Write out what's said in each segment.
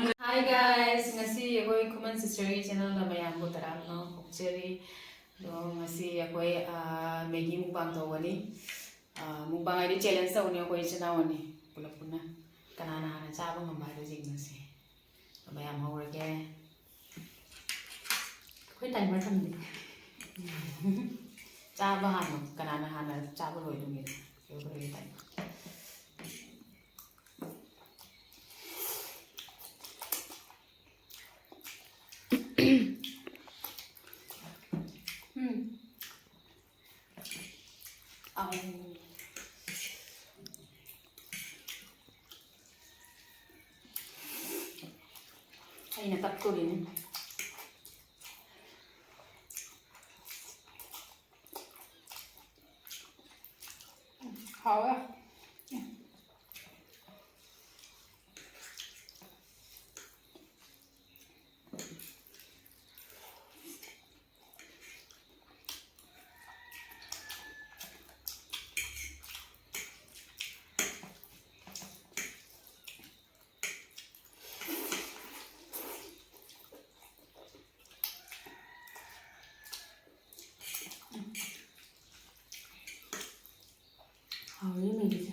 Hi guys, ngasi akoi Khuman Sistergi channel na mayam ko taram no pokcheri do ngasi akoi Maggi mukbang tawani mukbang ai challenge tawani akoi chana wani pulap puna kanana hana chaba ngamba do jing ngasi mayam hawrage akoi timer thamni chaba hana kanana hana chaba loi dungi yo ko ri time Aina tap ko rin. Hao à? Hao với mình đi.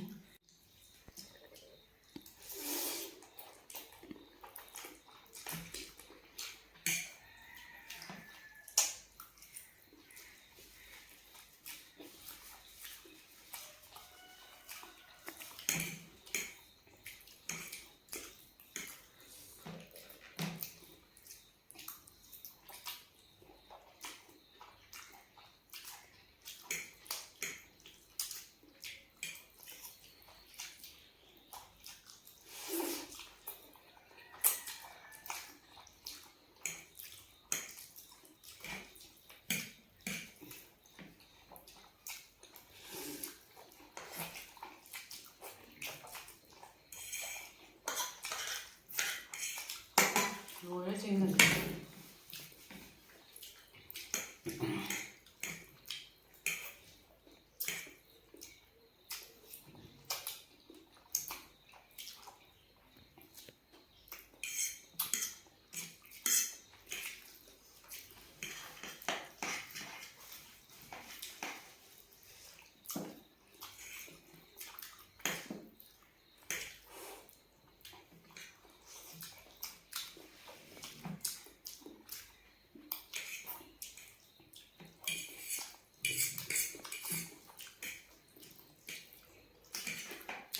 Rồi trên gần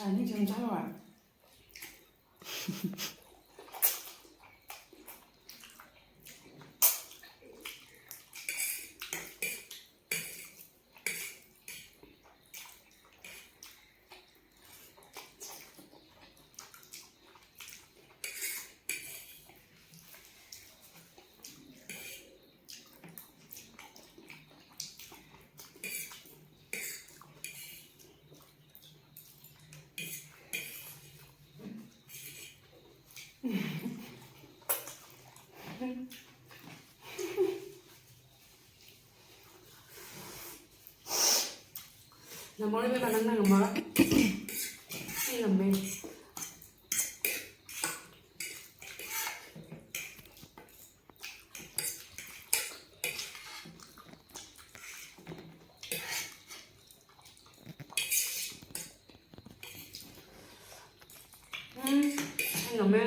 아니 지금 잘 와. Nó mới với bạn ăn mới hay là mê hay là mê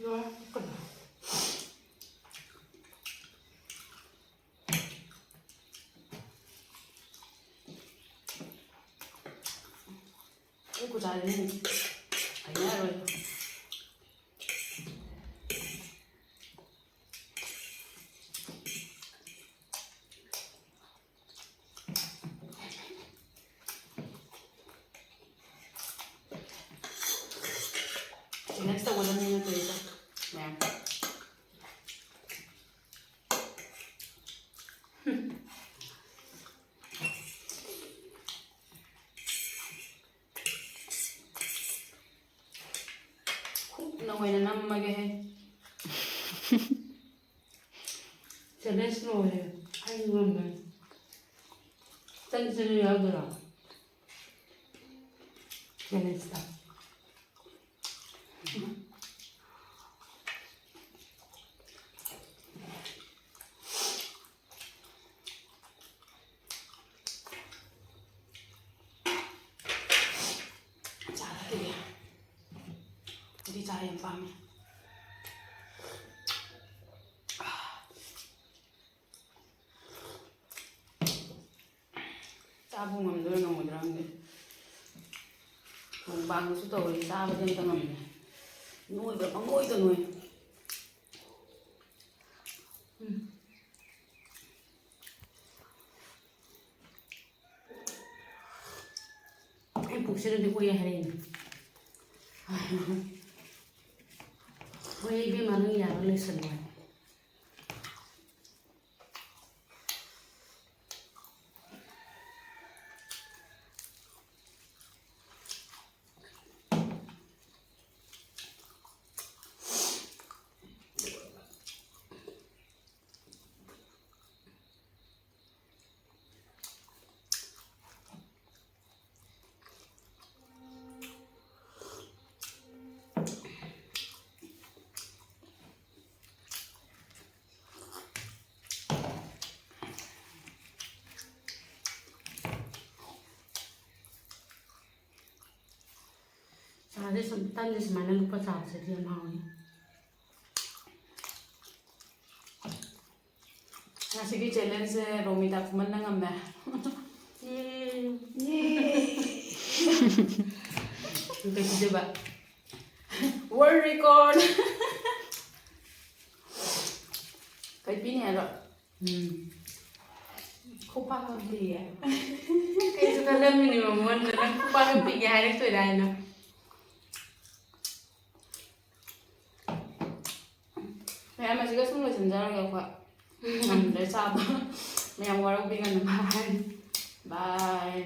rồi cần cái của trái này thấy nhá rồi next aku udah nanya tuh itu nah ꯑꯣꯏꯅ ꯅꯝꯃꯒꯦꯍꯦ challenge ꯂꯣꯏꯔꯦ ꯑꯩ ꯉꯝꯃꯦ ꯆꯪ ꯌꯥꯎꯗꯣꯏꯔꯣ ꯆꯦꯂꯦꯟꯖꯇ ꯆꯥꯗꯗꯤ ꯑꯗꯨꯗꯤ ꯆꯥ ꯌꯥꯝ ꯄꯥꯝꯃꯦ ꯆꯥꯕ ꯉꯝꯗꯣꯏꯔ ꯉꯝꯒꯗ꯭ꯔꯥ ꯈꯪꯗꯦ ꯃꯨꯛꯕꯥꯡꯁꯨ ꯇꯧꯋꯦ ꯆꯥꯕꯗꯤ ꯑꯝꯇ ꯉꯝꯗꯦ ꯅꯣꯏꯕ ꯄꯪꯅꯣꯏꯗ ꯅꯣꯏ ꯑꯩ ꯄꯨꯛꯁꯤꯗꯗꯤ ꯑꯣꯏꯌꯦ ꯍꯥꯏꯔꯛꯏꯅꯦ ꯍꯣꯏ ꯏꯕꯦꯝꯃ ꯅꯪ ꯌꯥꯔꯣ ꯂꯣꯏꯁꯜꯂꯣ ꯆꯥꯁꯦ ꯇꯟꯁꯦ ꯁꯨꯃꯥꯏꯅ ꯂꯨꯄꯥ ꯆꯥꯁꯤꯗꯤ ꯌꯥꯝ ꯍꯥꯎꯋꯤ ꯉꯁꯤꯒꯤ ꯆꯦꯂꯦꯟꯖꯁꯦ ꯔꯣꯃꯤꯇꯥ ꯈꯨꯃꯟꯅ ꯉꯝꯃꯦ ꯀꯩ ꯄꯤꯖꯕ ꯋꯥꯔꯜ ꯔꯦꯀꯣꯔꯗ ꯀꯩ ꯄꯤꯅꯤ ꯍꯥꯏꯕ ꯈꯨꯄꯥꯛ ꯄꯤꯌꯦ ꯀꯩꯁꯨ ꯈꯜꯂꯝꯃꯤꯅꯦꯕ ꯃꯉꯣꯟꯗ ꯅꯪ ꯈꯨꯄꯥꯛ ꯄꯤꯒꯦ ꯍꯥꯏꯔꯛꯇꯣꯏꯔꯥ ꯍꯥꯏꯅ ꯃꯌꯥꯝ ꯑꯁꯤꯒ ꯁꯨꯝ ꯂꯣꯏꯁꯤꯟꯖꯔꯒꯦ ꯑꯩꯈꯣꯏ ꯉꯝꯗ꯭ꯔꯦ ꯆꯥꯕ ꯃꯌꯥꯝ ꯋꯥꯔꯧꯕꯤꯒꯅꯨ ꯍꯥꯏ ꯕꯥꯏ